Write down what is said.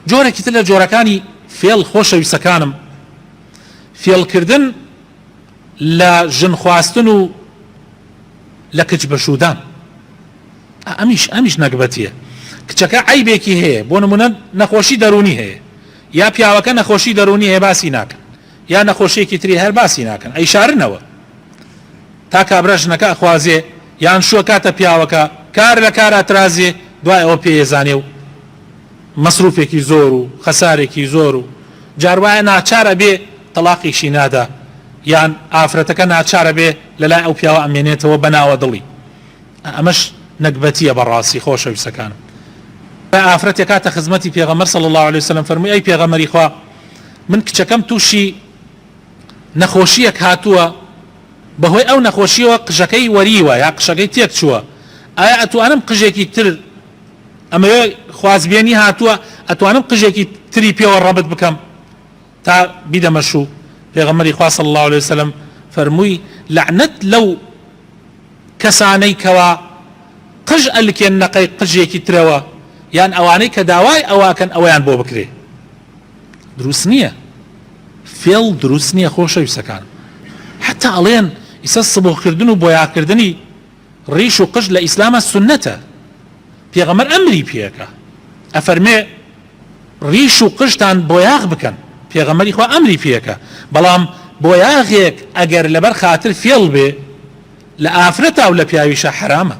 جۆرێکی تر لە جۆرەکانی فێڵ خۆشەویستەکانم فێڵکردن لە ژن خواستن و لە کچ بەشودان. ئەمیش نەگبەتیە. کچەکە عیبێکی هەیە، بۆ نمونە نەخۆشی دەرونی هەیە، یا پیاوەکە نەخۆشی دەرونی هەیە باسی ناکەن، یا نەخۆشیێکی تری هەر باسی ناکەن، ئەیشارنەوە تا کابرا ژنەکە ئەخوازێ یان شووە کاتە پیاوەکە کار لە کار ئەترازێ، دوای ئەوە پێیەزانێ و مەسروفێکی زۆر و خەسارێکی زۆر و جاروایە ناچارە بێ تەلاقیشی نادا، یان ئافرەتەکە ناچارە بێ لەلای ئەو پیاوە ئەمێنێتەوە بەناوە دڵی. ئەمەش نەکبەتیە بەڕاستی خۆشەویستەکانم. ئافرەتێک کاتە خزمەتی پێغەمبەر صلی الله عليه وسلم فەرمووی ئەی پێغەمبەری خوا، من کچەکەم تووشی نەخۆشیەک هاتووە، بەهۆی ئەو نەخۆشیەوە قژەکەی وەریوە یا قژەکەی تێک چووە، ئایا ئەتوانم قژێکی تر ئەمەوێ خوازبێنی هاتووە، ئەتوانم قژێکی تری پێوە ڕەبت بکەم تا بیدەمەشوو؟ پێغەمبەری خوا صلی الله عليه وسلم فەرمووی لعنەت لەو کەسانەی کەوا قژ ئەلکێن نەقەی قژێکی ترەوە، یان ئەوانەی کە داوای ئەواکەن ئەویان بۆ بکرێ. دروست نییە، فێڵ دروست نییە خۆشەویستەکان. حتا ئەڵێن ئیسە سبۆکردن و بۆیاکردنی ڕیش و قژ لە ئیسلامە سنەتە، پێغەمبەر ئەمری پێەکە، ئەفەرمێ ڕیش و قژتان بۆیاغ بکەن، پێغەمبەری خوا ئەمری پێەکە. بەڵام بۆیاغێک ئەگەر لەبەر خاتر فێڵ بێ لە ئافرەتا و لە پیاویشە حرامە.